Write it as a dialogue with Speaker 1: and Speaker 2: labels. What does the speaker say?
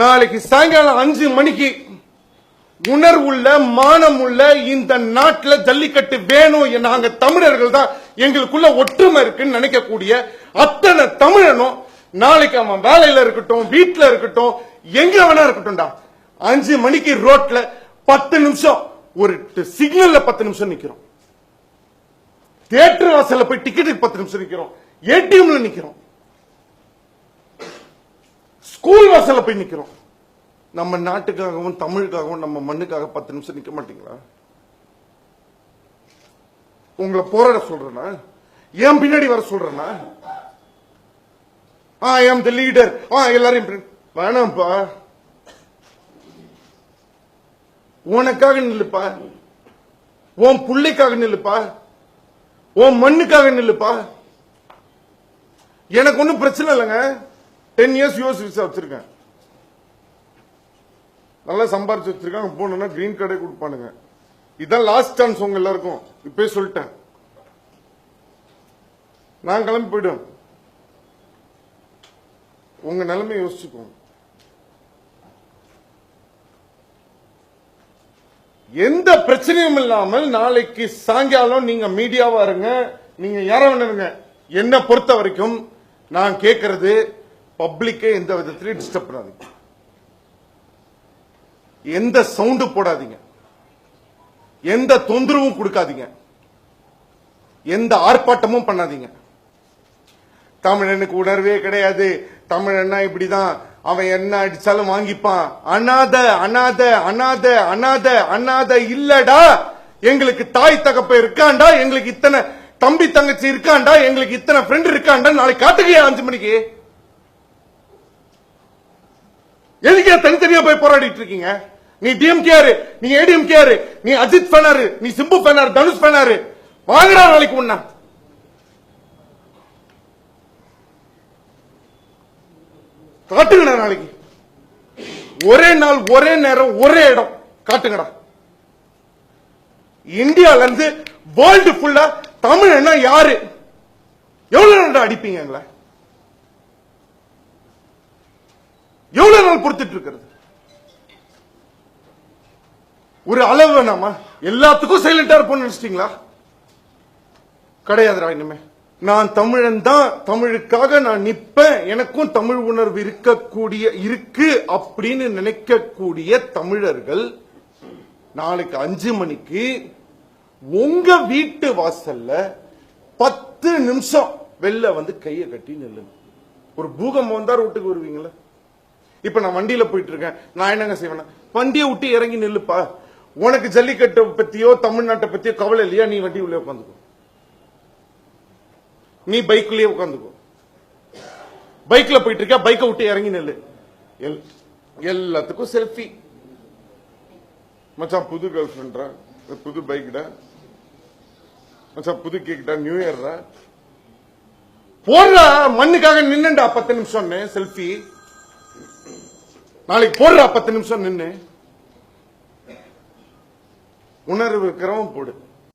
Speaker 1: நாளைக்கு சாயங்காலம் 5 மணிக்கு உணர்வுள்ள மானமுள்ள இந்த நாட்டில் ஜல்லிக்கட்டு வேணும். நாங்க தமிழர்கள் தான், எங்களுக்குள்ள ஒற்றுமை இருக்குன்னு நினைக்கக்கூடிய அத்தனை தமிழனும் நாளைக்கு அவன் வேலையில இருக்கட்டும், வீட்டுல இருக்கட்டும், எங்க வேணா இருக்கட்டும்டா, 5 மணிக்கு ரோட்ல 10 நிமிஷம் ஒரு சிக்னல்ல 10 நிமிஷம் நிக்கிறோம். தியேட்டர் வாசல்ல போய் டிக்கெட்டுக்கு 10 நிமிஷம் நிக்கிறோம். ஏடிஎம்ல நிக்கிறோம். ஸ்கூல் வாசல்ல போய் நிக்கிறோம். நம்ம நாட்டுக்காகவும் தமிழுக்காகவும் நம்ம மண்ணுக்காக 10 நிமிஷம் நிக்க மாட்டீங்களா? உங்களை போராட சொல்றேன்னா, ஏன் பின்னாடி வர சொல்றேன்னா, ஐ ஆம் தி லீடர், எல்லாரையும் வேணாம்ப்பா, உனக்காக நில்லுப்பா, உன் பிள்ளைக்காக நில்லுப்பா, உன் மண்ணுக்காக நில்லுப்பா. எனக்கு ஒன்னும் பிரச்சனை இல்லைங்க. 10 இயர்ஸ் யூஎஸ் விசா வச்சிருக்கேன், நல்லா சம்பாரிச்சு வச்சிருக்காங்க. போனா கிரீன் கார்டே கொடுப்பானுங்க. இதான் லாஸ்ட் சான்ஸ் உங்க எல்லாருக்கும். இப்பவே சொல்லிட்டேன், நான் கிளம்பி போயிடுவேன். உங்க நிலைமை யோசிச்சுக்கோங்க. எந்த பிரச்சனையும் இல்லாமல் நாளைக்கு சாயங்காலம் நீங்க மீடியாவா இருங்க, நீங்க யாரா வேணுங்க. என்ன பொறுத்த வரைக்கும் நான் கேட்கறது, பப்ளிக்கை எந்த விதத்திலையும் டிஸ்டர்ப் பண்ணாதீங்க, எந்த சவுண்டு போடாதீங்க, எந்த தொந்தரவும் கொடுக்காதீங்க, எந்த ஆர்ப்பாட்டமும் பண்ணாதீங்க. தமிழனுக்கு உணர்வே கிடையாது, தமிழன்னா இப்படிதான், அவன் என்ன அடிச்சாலும் வாங்கிப்பான், அனாத அனாத அனாத அனாத அனாத இல்லடா. எங்களுக்கு தாய் தகப்ப இருக்காண்டா, எங்களுக்கு இத்தனை தம்பி தங்கச்சி இருக்காண்டா, எங்களுக்கு இத்தனை ஃப்ரெண்ட் இருக்காண்டா. நாளைக்கு காட்டுங்க 5 மணிக்கு. எதுக்கே தனித்தனியா போய் போராடிட்டு இருக்கீங்க? நீ டிஎம்கேரு, நீ ஏடிஎம்கேரு, நீ அஜித் ஃபேனாரு, நீ சிம்பு ஃபேனாரு, தனுஷ் ஃபேனாரு, வாங்கடா நாளைக்கு ஒண்ணா. காட்டுங்கடா நாளைக்கு. ஒரே நாள், ஒரே நேரம், ஒரே இடம் காட்டுங்கடா. இந்தியால இருந்து வேர்ல்டு ஃபுல்லா தமிழ்னா யாரு, எவ்வளவு நாள் அடிப்பீங்க எங்களை? எவ்வளவு நாள் பொறுத்துட்டு இருக்கிறது? ஒரு அளவு வேணாமா? எல்லாத்துக்கும் சைலண்டா இருப்போம்னு நினைச்சிட்டீங்களா? கிடையாதுடா. இனிமே நான் தமிழன் தான், தமிழுக்காக நான் நிப்பேன், எனக்கும் தமிழ் உணர்வு இருக்கு அப்படின்னு நினைக்கக்கூடிய தமிழர்கள் நாளைக்கு 5 மணிக்கு உங்க வீட்டு வாசல்ல 10 நிமிஷம் வெளில வந்து கையை கட்டி நில்லுங்க. ஒரு பூகம்பம் வந்தா ரோட்டுக்கு வருவீங்களா? இப்ப நான் வண்டியில போயிட்டு இருக்கேன், நான் என்னங்க செய்வேன்? வண்டியை விட்டு இறங்கி நில்லுப்பா. உனக்கு ஜல்லிக்கட்டை பத்தியோ தமிழ்நாட்டை பத்தியோ கவலை இல்லையா? நீ வண்டி உள்ளே உட்காந்துக்கோ, நீ பைக்லயே உட்காந்துக்கோ. பைக்ல போயிட்டு இருக்க, பைக்கை விட்டு இறங்கி நெல்லு. எல்லாத்துக்கும் செல்ஃபி. மச்சான் புது கேர்ள் ஃபிரெண்ட்ரா, புது பைக்டா, மச்சான் புது கேக்டா, நியூ இயர்ரா, போடுறா. மண்ணுக்காக நின்னுடா 10 நிமிஷம் செல்ஃபி. நாளைக்கு போடுறா 10 நிமிஷம் நின்னு. உணர்வு இருக்கிறவன் போடு.